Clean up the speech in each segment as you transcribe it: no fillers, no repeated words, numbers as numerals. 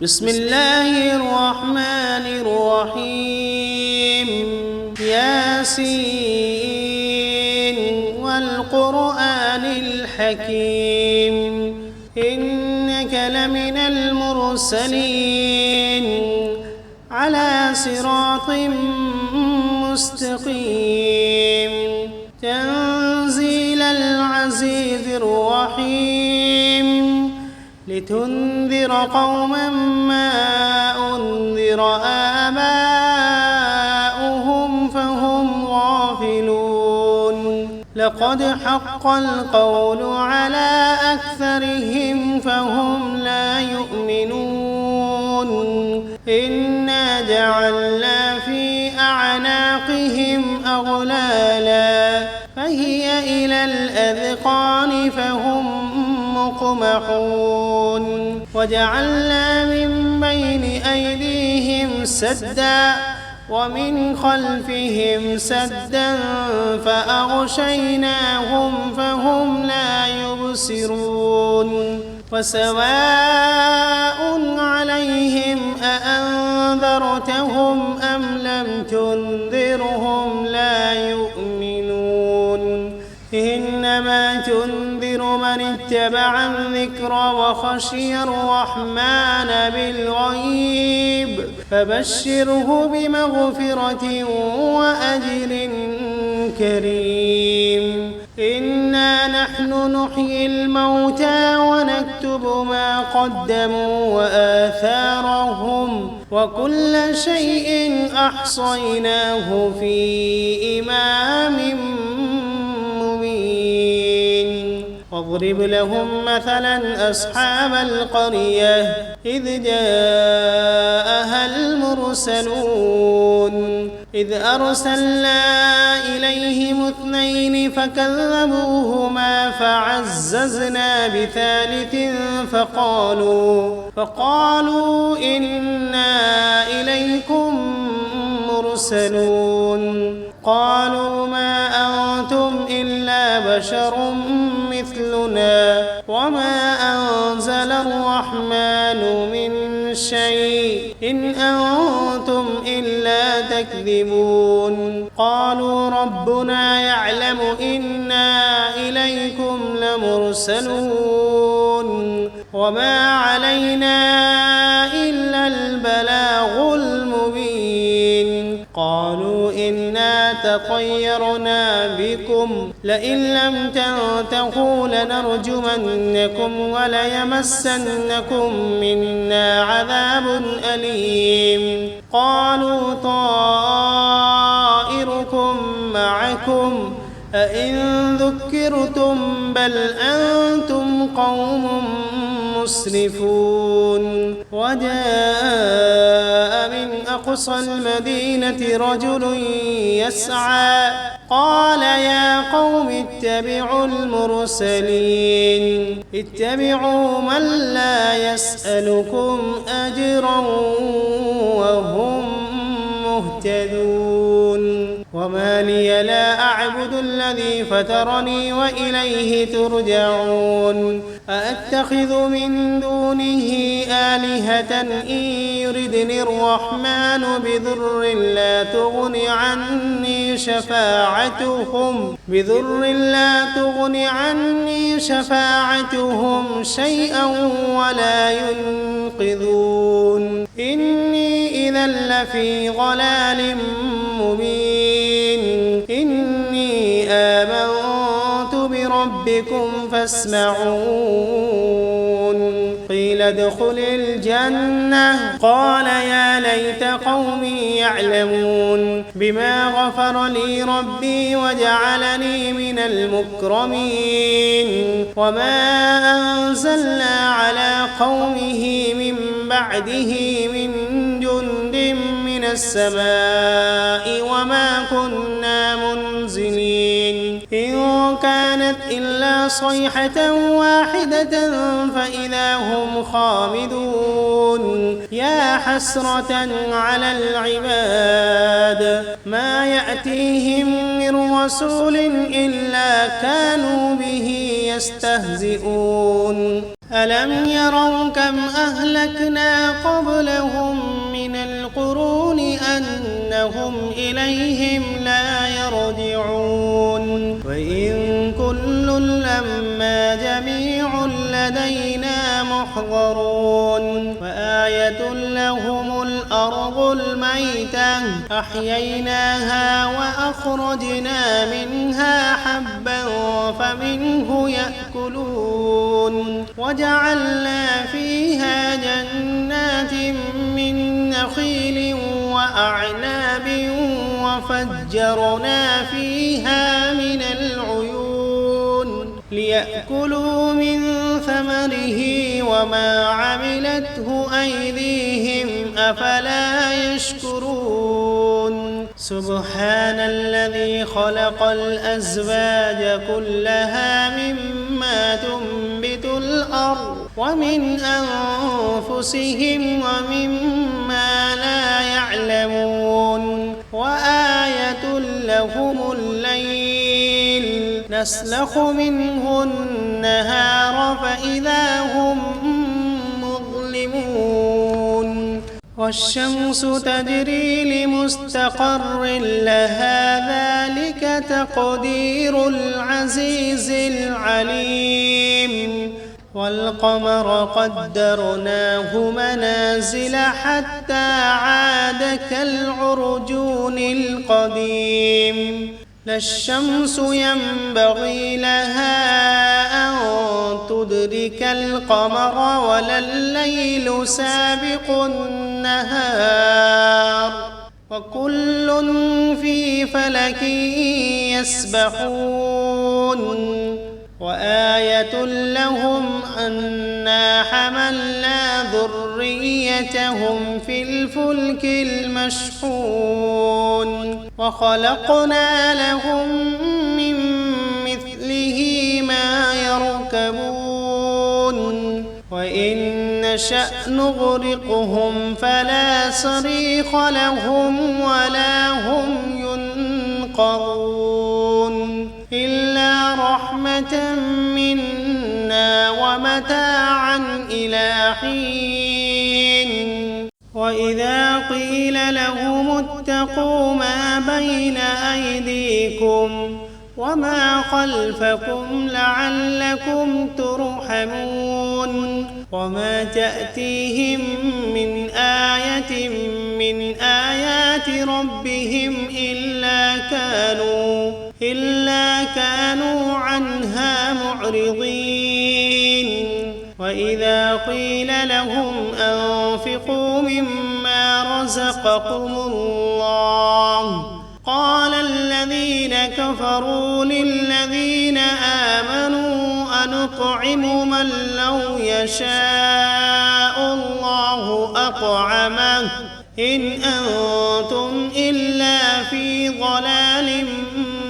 بسم الله الرحمن الرحيم ياسين والقرآن الحكيم إنك لمن المرسلين على صراط مستقيم تنزيل العزيز الرحيم لتنذر قوما ما أنذر آباؤهم فهم غافلون لقد حق القول على أكثرهم فهم لا يؤمنون إنا جعلنا في أعناقهم أغلالا فهي إلى الأذقان فهم مقمحون وجعلنا من بين أيديهم سدا ومن خلفهم سدا فأغشيناهم فهم لا يبصرون وسواء عليهم أأنذرتهم أم لم تنذرهم لا يؤمنون إنما تنذر من اتبع الذكر وخشي الرحمن بالغيب فبشره بمغفرة وأجر كريم إنا نحن نحيي الموتى ونكتب ما قدموا وآثارهم وكل شيء أحصيناه في إمام واضرب لهم مثلا أصحاب القرية إذ جاءها المرسلون إذ أرسلنا إليهم 2 فكذبوهما فعززنا بثالث فقالوا إنا إليكم مرسلون قالوا ما أنتم إلا بشر مثلنا وما أنزل الرحمن من شيء إن أنتم إلا تكذبون قالوا ربنا يعلم إنا إليكم لمرسلون وما علينا إلا البلاغ المبين قالوا إنا تطيرنا بكم لئن لم تنتهوا لنرجمنكم وليمسنكم منا عذاب أليم قالوا طائركم معكم أئن ذكرتم بل أنتم قوم مسرفون وجاء من أقصى المدينة رجل يسعى قال يا قوم اتبعوا المرسلين اتبعوا من لا يسألكم أجرا وهم مهتدون وما لي لا أعبد الذي فطرني وإليه ترجعون أأتخذ من دونه آلهة إن يردني الرحمن بضر لا تغن عني شفاعتهم شيئا ولا ينقذون إني إذا لفي ضلال مبين إني آمنت بربكم فاسمعون قيل ادخل الجنة قال يا ليت قومي يعلمون بما غفر لي ربي وجعلني من المكرمين وما أنزلنا على قومه من بعده من جند من السماء وما كنا منزلين إن كانت إلا صيحة واحدة فإذا هم خامدون يا حسرة على العباد ما يأتيهم من رسول إلا كانوا به يستهزئون ألم يروا كم أهلكنا قبلهم من القرون أنهم إليهم لا يرجعون وإن كل لما جميع لدينا محضرون وآية لهم الأرض الميتة أحييناها وأخرجنا منها حبا فمنه يأكلون وجعلنا فيها جنات من نخيل وأعناب وفجرنا فيها من العيون ليأكلوا من ثمره وما عملته أيديهم أفلا يشكرون سبحان الذي خلق الأزواج كلها مما تنبت الأرض ومن أنفسهم ومما لا يعلمون وآية لهم الليل نسلخ منه النهار فإذا هم مظلمون والشمس تجري لمستقر لها ذلك تقدير العزيز العليم والقمر قدرناه منازل حتى عاد كالعرجون القديم لا الشمس ينبغي لها أن تدرك القمر ولا الليل سابق النهار وكل في فلك يسبحون وآية لهم أنا حملنا ذريتهم في الفلك المشحون وخلقنا لهم من مثله ما يركبون وإن نشأ نغرقهم فلا صريخ لهم ولا هم ينقذون إلا رحمة منا ومتاعا إلى حين وإذا قيل لهم اتقوا ما بين أيديكم وما خلفكم لعلكم ترحمون وما تأتيهم من آية من آيات ربهم إلا كانوا عنها معرضين وإذا قيل لهم أنفقوا مما رزقكم الله قال الذين كفروا للذين آمنوا أنطعم من لو يشاء الله أطعمه إن أنتم إلا في ضلال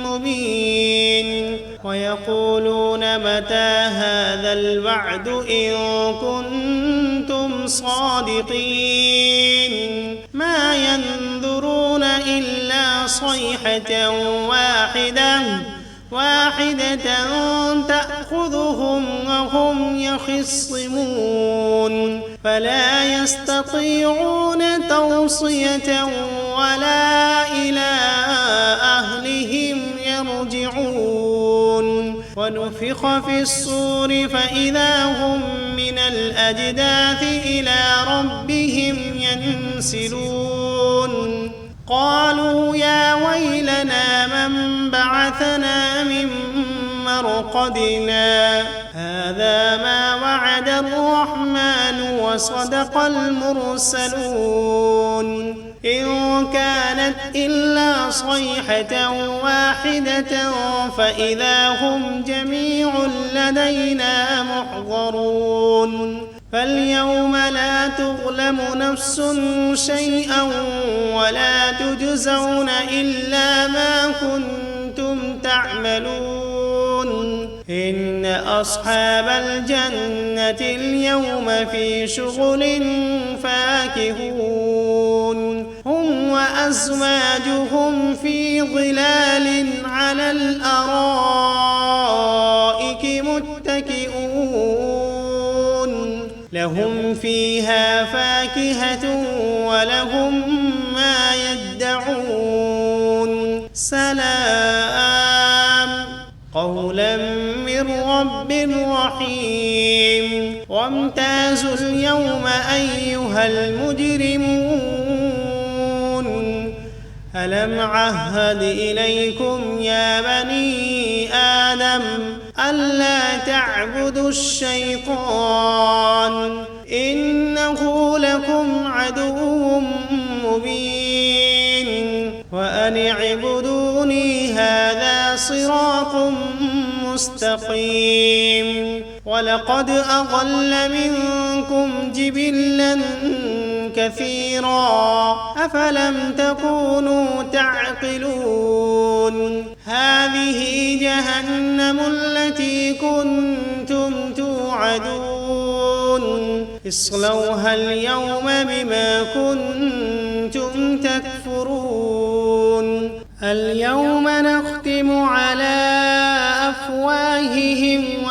مبين ويقولون متى هذا الوعد إن كنتم صادقين ما ينظرون إلا صيحة واحدة تأخذهم وهم يخصمون فلا يستطيعون توصية ولا إلى أهلهم يرجعون ونفخ في الصور فإذا هم من الأجداث إلى ربهم ينسلون قالوا يا ويلنا من بعثنا من مرقدنا هذا ما وعد الرحمن وصدق المرسلون إن كانت إلا صيحة واحدة فإذا هم جميع لدينا محضرون فاليوم لا تظلم نفس شيئا ولا تجزون إلا ما كنتم تعملون إن أصحاب الجنة اليوم في شغل فاكهون هم وأزواجهم في ظلال على الأرائك متكئون فيها فاكهة ولهم ما يدعون سلام قولا من رب رحيم وامتازوا اليوم أيها المجرمون ألم عهد إليكم يا بني آدم ألا تعبدوا الشيطان إنه لكم عدو مبين وأن اعبدوني هذا صراط مستقيم ولقد أضل منكم جبلا كثيرا أفلم تكونوا تعقلون هذه جهنم التي كنتم توعدون اصلوها اليوم بما كنتم تكفرون اليوم نختم على أفواههم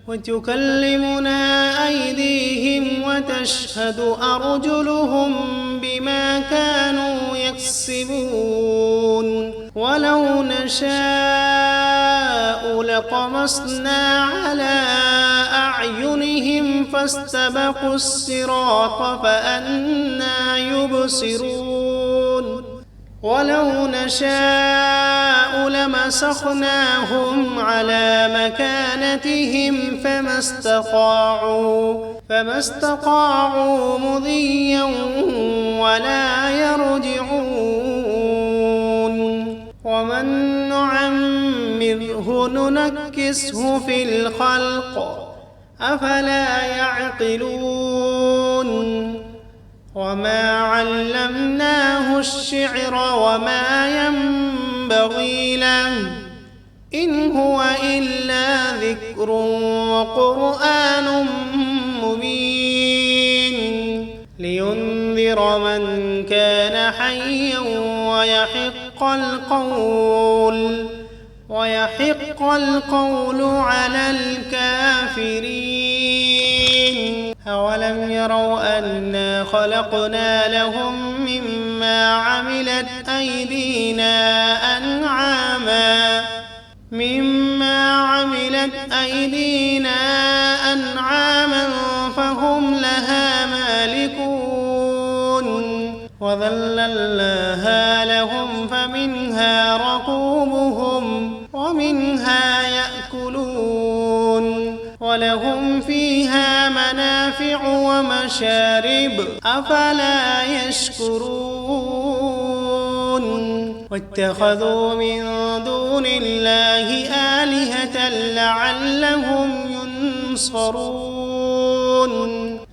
وتكلمنا أيديهم وتشهد أرجلهم بما كانوا يكسبون ولو نشاء لطمسنا على أعينهم فاستبقوا الصراط فأنى يبصرون ولو نشاء لمسخناهم على مكانتهم فما استطاعوا مضيا ولا يرجعون ومن نعمره ننكسه في الخلق أفلا يعقلون وما علمناه الشعر وما ينبغي له إن هو إلا ذكر وقرآن مبين لينذر من كان حيا ويحق القول على الكافرين أولم يروا أنا خلقنا لهم مما عملت أيدينا أنعاما فهم لها مالكون وذللناها لهم فمنها ركوبهم ومنها يأكلون ولهم فيها منافع ومشارب أفلا يشكرون واتخذوا من دون الله آلهة لعلهم ينصرون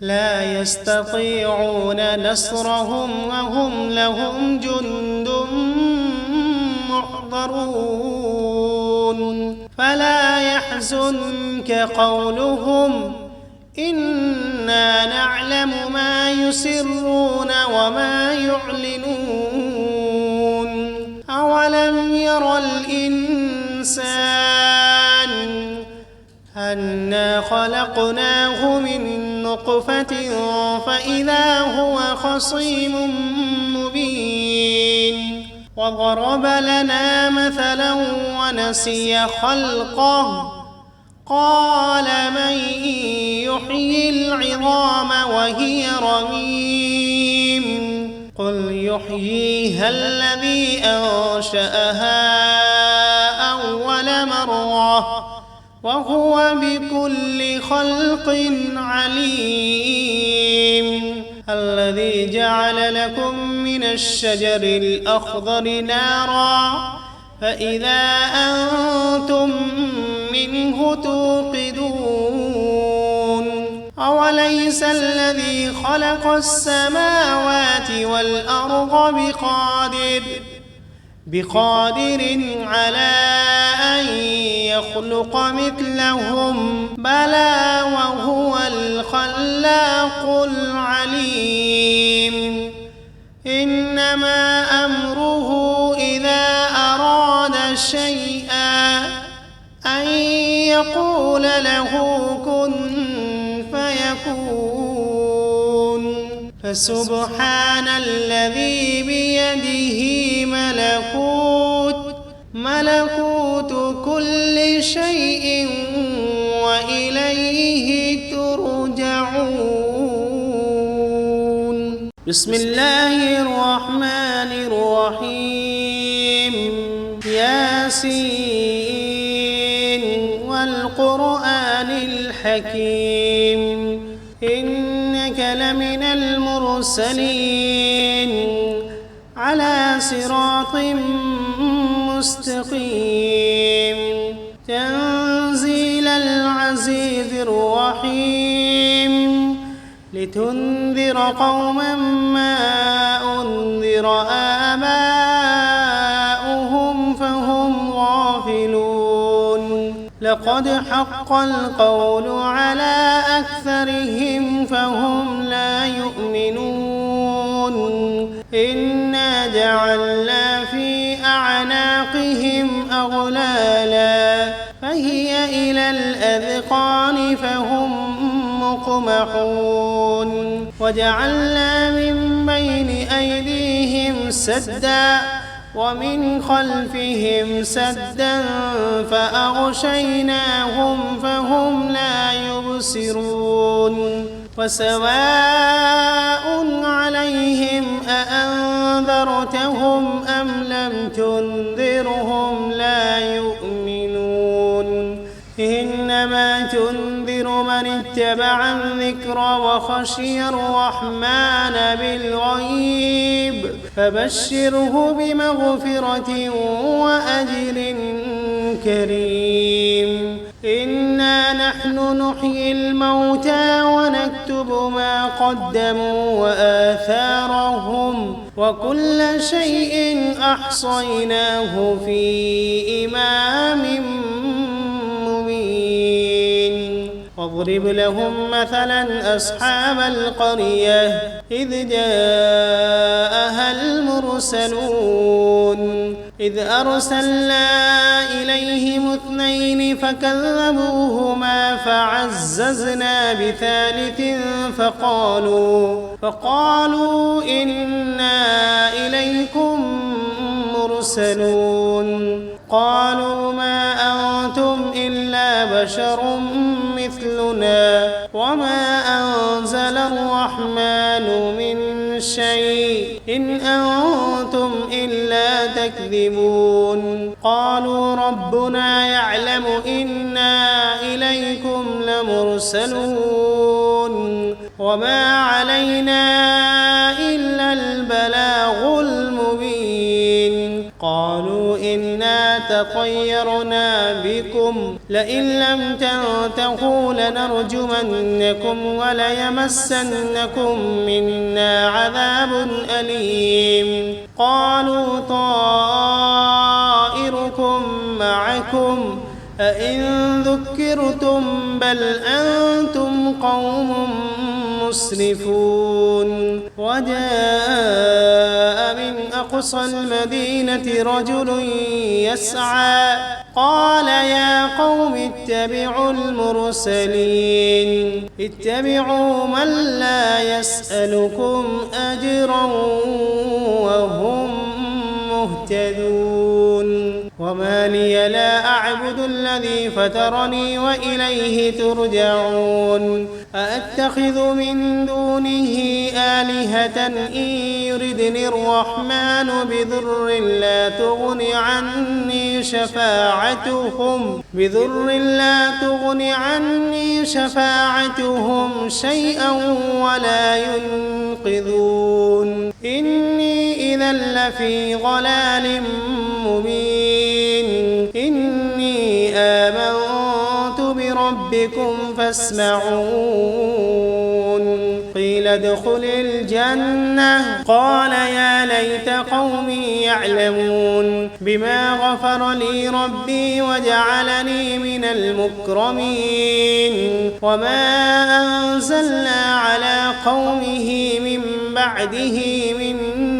لا يستطيعون نصرهم وهم لهم جند محضرون فلا يحزنك قولهم إنا نعلم ما يسرون وما يعلنون أولم ير الإنسان أنا خلقناه من نطفة فإذا هو خصيم مبين وضرب لنا مثلا ونسي خلقه قال من يحيي العظام وهي رميم قل يحييها الذي أنشأها أول مرة وهو بكل خلق عليم الذي جعل لكم من الشجر الأخضر نارا فإذا أنتم منه توقدون أوليس الذي خلق السماوات والأرض بقادر على أن يخلق مثلهم بلى وهو الخلاق العليم إنما أمره إذا أراد شيئا أن يقول له كن فسبحان الذي بيده ملكوت كل شيء وإليه ترجعون. بسم الله الرحمن الرحيم. ياسين والقرآن الحكيم إنك لمن المرسلين على صراط مستقيم تنزيل العزيز الرحيم لتنذر قوما ما أنذر آباؤهم فهم غافلون. لقد حق القول على أكثرهم فهم لا يؤمنون. إنا جعلنا في أعناقهم أغلالا فهي إلى الأذقان فهم مقمحون. وجعلنا من بين أيديهم سدا ومن خلفهم سدا فأغشيناهم فهم لا يبصرون. وسواء عليهم أأنذرتهم أم لم تنذرهم لا يؤمنون. إنما تنذر من اتبع الذكر وخشي الرحمن بالغيب فبشره بمغفرة وأجر كريم. إنا نحن نحيي الموتى ونكتب ما قدموا وآثارهم وكل شيء أحصيناه في إمام مبين. واضرب لهم مثلا أصحاب القرية إذ جاءها المرسلون إذ أرسلنا إليهم 2 فكذبوهما فعززنا بثالث فقالوا إنا إليكم مرسلون. قالوا ما أنتم إلا بشر مثلنا وما أنزل الرحمن من شيء إن أنتم إلا تكذبون. قالوا ربنا يعلم إنا إليكم لمرسلون وما علينا إلا البلاغ المبين. قالوا إنا تطيرنا بكم لئن لم تنتهوا لنرجمنكم وليمسنكم منا عذاب أليم. قالوا طائركم معكم أئن ذكرتم بل أنتم قوم مسرفون. وجاء من أقصى المدينة رجل يسعى قال يا قوم اتبعوا المرسلين اتبعوا من لا يسألكم أجرا وهم مهتدون. وما لي لا أعبد الذي فطرني وإليه ترجعون. أأتخذ من دونه آلهة إن يردني الرحمن بضر لا تغن عني شفاعتهم شيئا ولا ينقذون. إني إذا لفي ضلال مبين. إني آمنت بربكم فاسمعون. قيل ادخل الجنة قال يا ليت قومي يعلمون بما غفر لي ربي وجعلني من المكرمين. وما أنزلنا على قومه من بعده من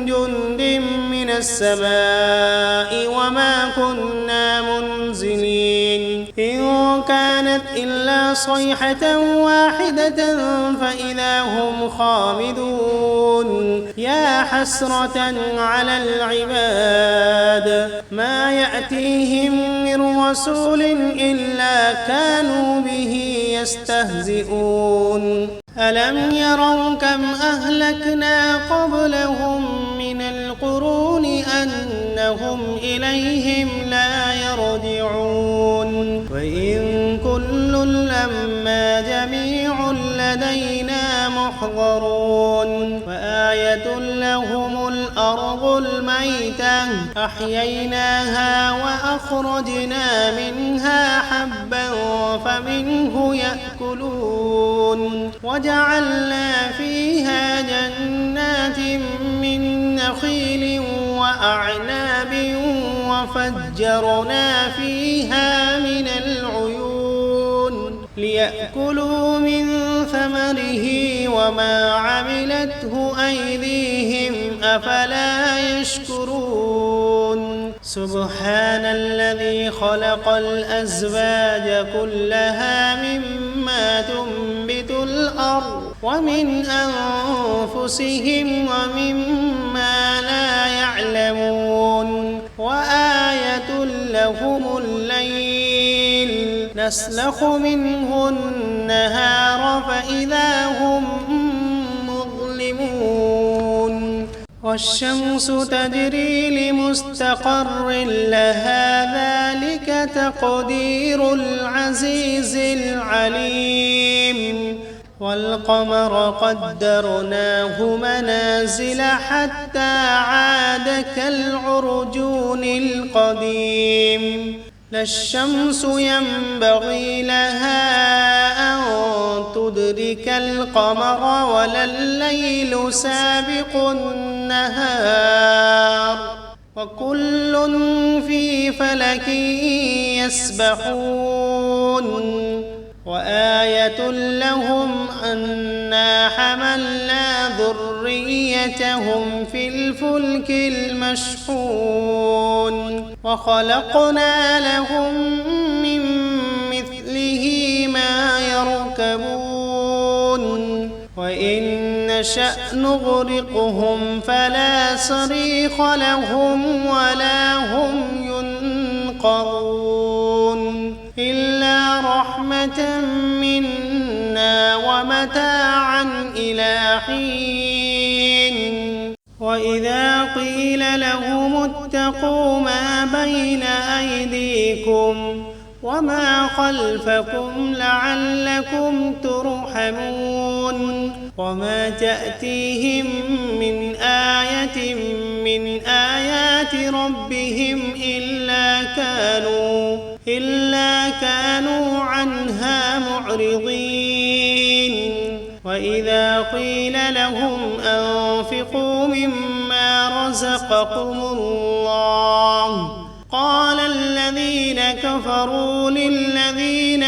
جند من السماء وما كنا منزلين. إن كانت إلا صيحة واحدة فإذا هم خامدون يا حسرة على العباد ما يأتيهم من رسول إلا كانوا به يستهزئون ألم يروا كم أهلكنا قبلهم من القرون أنهم إليهم لا يرجعون وإن كل لما جميع لدينا محضرون وآية لهم الأرض الميتة أحييناها وأخرجنا منها حبا فمنه يأكلون وجعلنا فيها جنات من نخيل وأعناب وفجرنا فيها من العيون ليأكلوا من ثمره وما عملته أيديهم أفلا يشكرون سبحان الذي خلق الأزواج كلها مما تنبت الأرض ومن أنفسهم ومما لا يعلمون وآية لهم الليل نسلخ منه النهار فإذا هم مظلمون والشمس تجري لمستقر لها ذلك تقدير العزيز العليم والقمر قدرناه منازل حتى عاد كالعرجون القديم لا الشمس ينبغي لها أن تدرك القمر ولا الليل سابق النهار وكل في فلك يسبحون وآية لهم أنا حملنا ذريتهم في الفلك المشحون وخلقنا لهم من مثله ما يركبون وإن نشأ نغرقهم فلا صريخ لهم ولا هم ينقذون إلا رحمة منا ومتاعا إلى حين وإذا قيل لهم اتقوا ما بين أيديكم وما خلفكم لعلكم ترحمون وما تأتيهم من آية من آيات ربهم إلا كانوا عنها معرضين وإذا قيل لهم أنفقوا مما رزقكم الله قال الذين كفروا للذين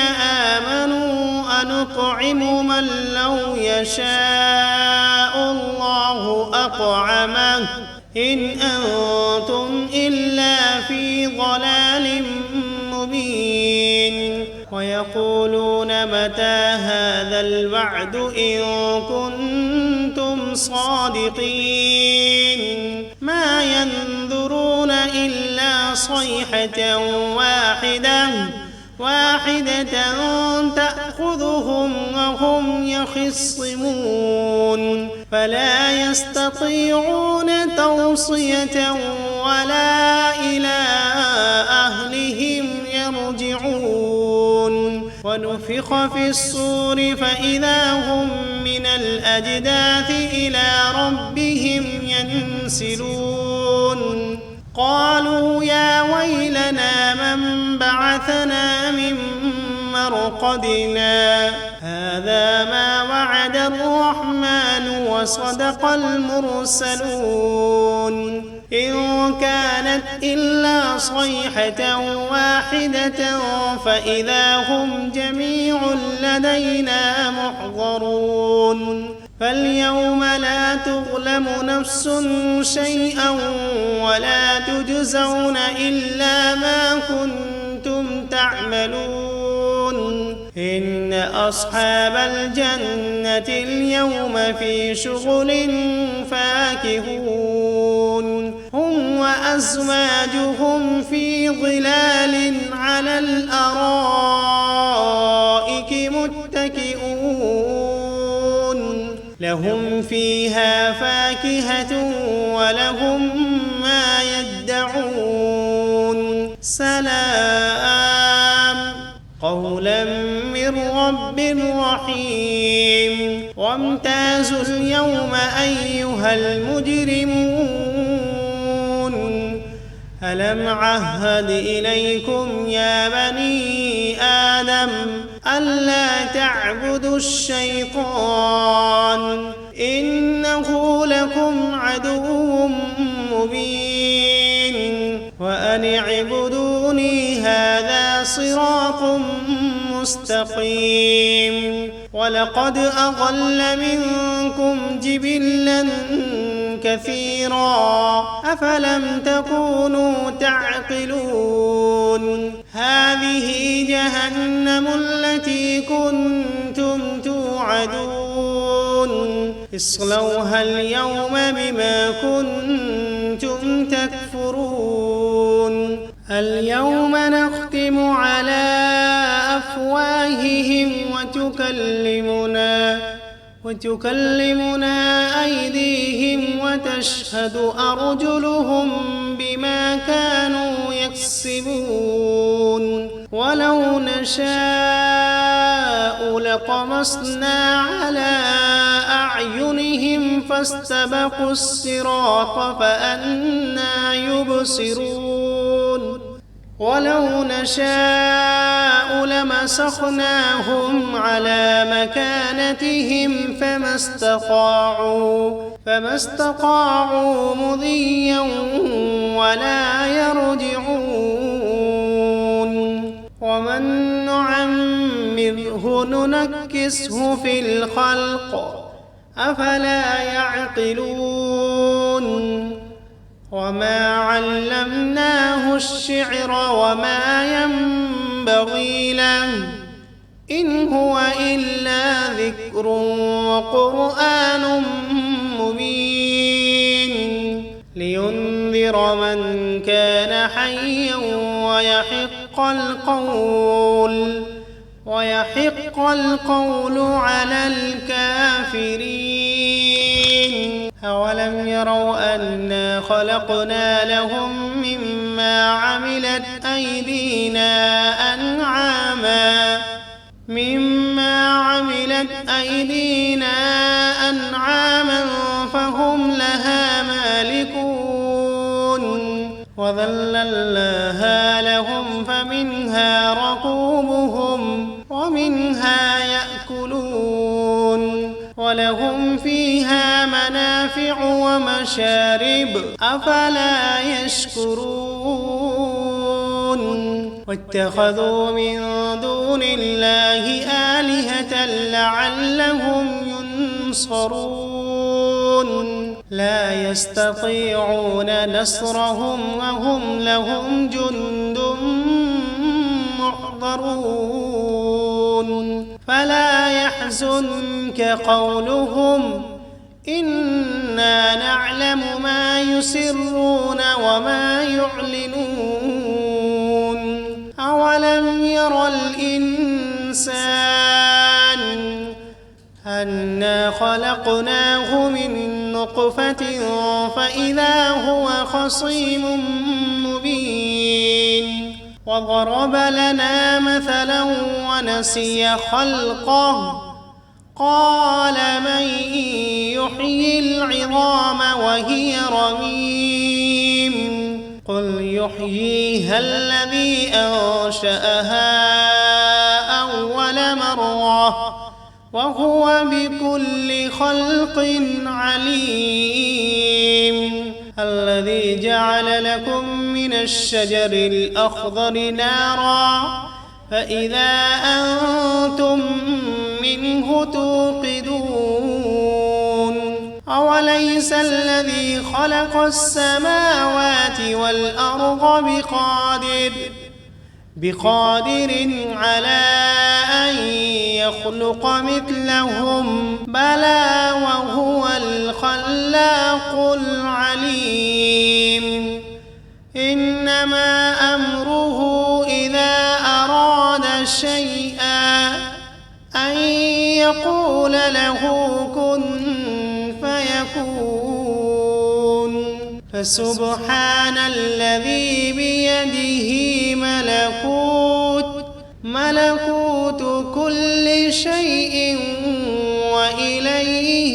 آمنوا أنطعم من لو يشاء الله أطعمه إن أنتم إلا في ضلال مبين ويقولون متى هذا الوعد إن كنتم صادقين ما ينظرون إلا صيحة واحدة تأخذهم وهم يخصمون فلا يستطيعون توصية ولا إلى أهلهم يرجعون ونفخ في الصور فإذا هم من الأجداث إلى ربهم ينسلون قالوا يا ويلنا من بعثنا من مرقدنا هذا ما وعد الرحمن وصدق المرسلون إن كانت إلا صيحة واحدة فإذا هم جميع لدينا محضرون فاليوم لا تظلم نفس شيئا ولا تجزون إلا ما كنتم تعملون إن أصحاب الجنة اليوم في شغل فاكهون هم وأزواجهم في ظلال على الأرائك متكئون لهم فيها فاكهة ولهم ما يدعون سلام قولا من رب رحيم وامتازوا اليوم أيها المجرمون ألم عهد إليكم يا بني آدم ألا تعبدوا الشيطان إنه لكم عدو مبين وأن اعبدوني هذا صراط مستقيم ولقد أضل منكم جبلا كثيرا أفلم تكونوا تعقلون هذه جهنم التي كنتم توعدون اصلوها اليوم بما كنتم تكفرون اليوم نختم على أفواههم وتكلمنا أيديهم وتشهد أرجلهم بما كانوا يكسبون ولو نشاء لطمسنا على أعينهم فاستبقوا الصراط فأنى يبصرون ولو نشاء لمسخناهم على مكانتهم فما استطاعوا مضيا ولا يرجعون ومن نعمره ننكسه في الخلق أفلا يعقلون وما علمناه الشعر وما ينبغي له إن هو إلا ذكر وقرآن مبين لينذر من كان حيا ويحق القول على الكافرين أولم يروا أنا خلقنا لهم مما عملت أيدينا أنعاما فهم لها مالكون وذللناها لهم فمنها ركوبهم ومنها يأكلون ولهم فيها منافع ومشارب أفلا يشكرون واتخذوا من دون الله آلهة لعلهم ينصرون لا يستطيعون نصرهم وهم لهم جند محضرون فلا يحزنك قولهم إنا نعلم ما يسرون وما يعلنون أولم ير الإنسان أنا خلقناه من نطفة فإذا هو خصيم مبين وضرب لنا مثلا ونسي خلقه قال من يحيي العظام وهي رميم قل يحييها الذي أنشأها أول مرة وهو بكل خلق عليم الذي جعل لكم من الشجر الأخضر نارا فإذا أنتم منه توقدون أوليس الذي خلق السماوات والأرض بقادر على أن يخلق مثلهم بلى وهو الخلاق العليم إنما أمره إذا أراد شيئا أن يقول له كن فيكون فسبحان الذي بيده ملكوت كل شيء وإليه